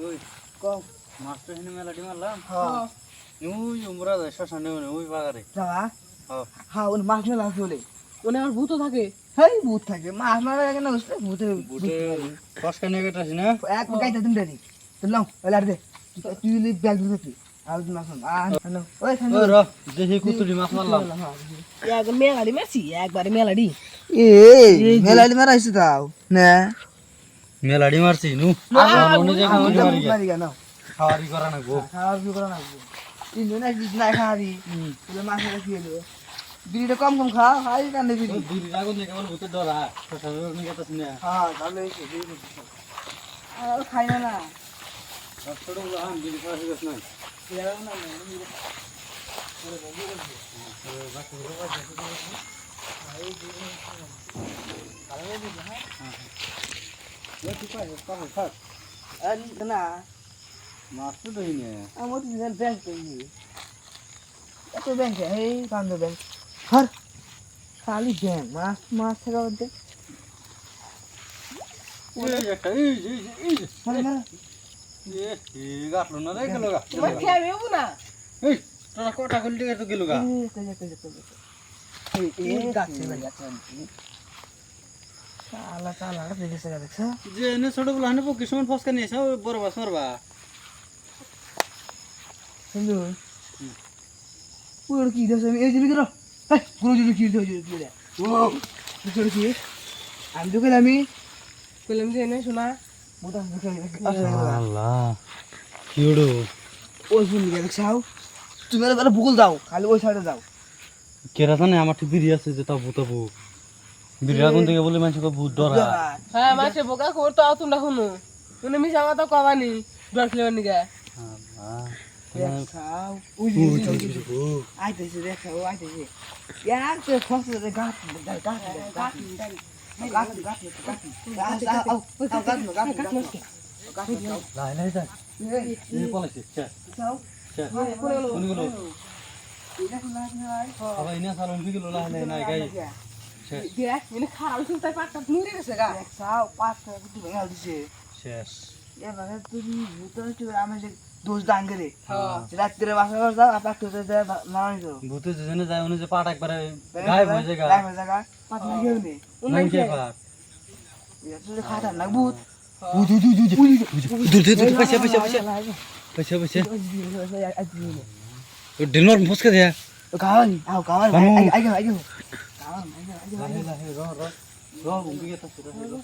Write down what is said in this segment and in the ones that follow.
ওই কও মাছটা এখানে মেলাটি মারলাম হ্যাঁ ওই উমরা যায় শ্মশানে ওই বাগারে যাবা হ্যাঁ হ্যাঁ ওর মাছ মেলা চলে ওনে আমার ভূতও থাকে হেই ভূত থাকে মাছ মারা লাগে না বুঝলে ভূতে বুটে ফসকা নিয়ে গেটাছি না এক গাইতে তুমি ডারি তুললাম ওই লাড় দে তুই লি ব্যাগ দিতে আর মাছ আনো ওই খান ওই র দেখি কুতুরি মাছ মারলাম এক মেলাডি মেসি একবারে মেলাডি এ মেলালি মারাইছে তাও না মেলাটি মারছি নু মনে জায়গা মনে মারি মারি গা নাও খাওয়ারি করা না গো খাওয়ার কি করা লাগবে তিনজন এক দিন নাই খাওয়ারি তুই মাছ মেলা খেয়ে দেবে বিড়িটা কম কম খাও হাই কান্দে বিড়ি দুই আগুন দেখে বল ভূতের ডর শ্মশানে নিয়ে গেটাছি না হ্যাঁ ভালো হয়েছে বিড়ি আর খাই না না ছোট গুলো আম দিদি খাওয়া গেছ না না মাছ তো ধরি না আমার তো ব্যাংক পেয়েছি এত ব্যাংক এই কান্দ ব্যাংক হর খালি ব্যাংক মাছ মাছ থাকা বলতে এই গাছলো না রে গেল গা তোমার খেয়ে নেবো না এই তোরা কটা করলি তো গেল গা চালা চালা দেখেছে দেখছ যে এনে ছোট গুলো হানে পক্ষে সমান ফসকা নিয়ে এসে বড় মাছ মারবা কিন্তু পুরো কি দেশ আমি এই জিবি করো পুরো জিবি কি দেশ কি রে ও পুরো কি আমি তো কইলাম আমি কইলাম যে এনে শোনা মোটা মুখে আল্লাহ কি ওড়ো ওই ফুল নিয়ে দেখছাও তুমি এবারে ভুল দাও খালি ওই সাইডে দাও কেরা জানে আমার ঠিক বিড়ি আছে যে তা ভূতাবো বিড়ি আগুন থেকে বলে মানুষকে ভূত ডরা হ্যাঁ মাছে বোকা খবর তো তোমরা শুনো তুমি মিশা কথা কবানি ডর খেলেবার নিগা আল্লাহ দেখছাও ওই আইতেছে দেখছাও আইতেছে ইয়ার তো ফসলে গাছ গাছ গাছ গাছ লাই লাই যা এই পলাইছে চা চা কোন গুলো সবাই ইনা সালন বিগুলো লাই লাই নাই গাই দেখ এনে খারাপ শুনতে পাটটা নুরে গেছে গা শেষ দোষ দান করে রাত্রে বাসা করতাম আপনার মারানি তো ভূতে যেনে যায় উনি যে পাট একবারে গায়েব হয়ে যায় জায়গা পাঁচ মিনিট কেউ নেই নাই কে পাট খাতার না ভূত পয়সা পয়সা পয়সা পয়সা পয়সা ডিনর ফসকা দিয়া কাওয়ালি আও কাওয়ালি আই গো লাহে লাহে র র র উম্বি গেতা সেটা র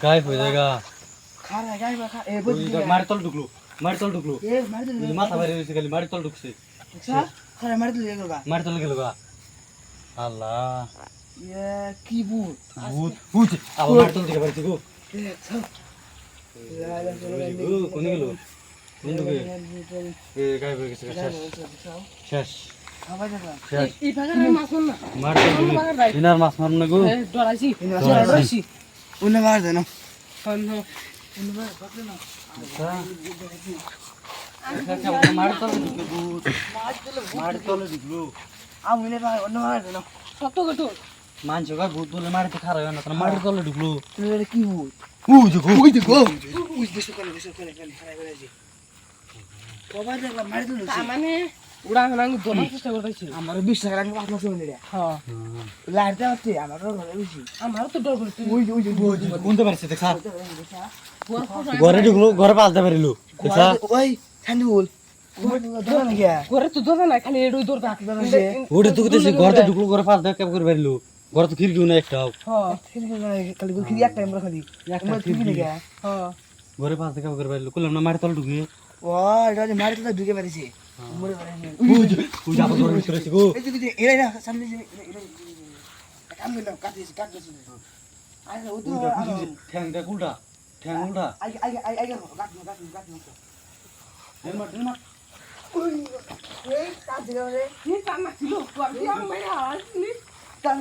গায়েব হয়ে যায় খারা গাই বা খা এ মারি তল ঢুকলো এ মার দিলে মাথা বাইরে হয়েছে খালি মারি তল ঢুকছে খারা মার দিলে গা মারি তল গেল গা আল্লাহ এ কি ভূত ভূত ভূত আবার মারি তল থেকে বাড়িতে গো কোন গেল কোন ঢুকে এ গায়েব হয়ে গেছে শেষ শেষ এই ভাগারে মাছ না মার তল দিনার মাছ মারুন না গো ডরাইছি ডরাইছি। উন্না মার দেন মারি তল ঢুকলো ভূত মারি তল ঢুকলো আমি ভাই অন্য মার দেন শক্ত কত মানছ গা ভূত বলে মারিতে খারাপ হয় না তার মারি তল ঢুকলো তুমি কি ভূত ওই দেখো ওই বেশি করে খারা করে জি কবার দেখলাম মার দিল মানে উড়া হানাঙ্গ দোলা চেষ্টা করতেছি আমার 20 টাকা লাগে 5 লাখ টাকা নিয়ে হ্যাঁ লাইতে আছে আমার ঘরে বেশি আমার তো ডর করতে ওই কোনতে পারছে দেখা ঘরে ঢুকলো ঘরে পালতে পারিলো দেখা ওই খান্দুল ধরে না গিয়া ঘরে তো দোলা না খালি এডুই দৌড় কাট ওটা তো কইতেছি ঘরে ঢুকলো ঘরে পালতে কেমন করে পারিলো ঘরে তো খিড়কিও না একটাও হ্যাঁ খালি খিরি একটা আমরা খালি আমরা খিরি না গিয়া হ্যাঁ ঘরে পালতে কেমন করে পারিলো কইলাম না মারি তল ঢুকে ও এটা যে মারতে তো ঢুকে পারিছে মরে পারে ওই যাবো ঘরে ভিতরে গো এই যে এরা না সামনে যে কাম করলাম কাটিছে কাটছে আরে ও তো ঠ্যাংটা উল্টা ঠ্যাং উল্টা আই কাট হেলমেট হেলমেট এই কাজ করে কি কাম ছিল আমি মাইরা আসলি কাজ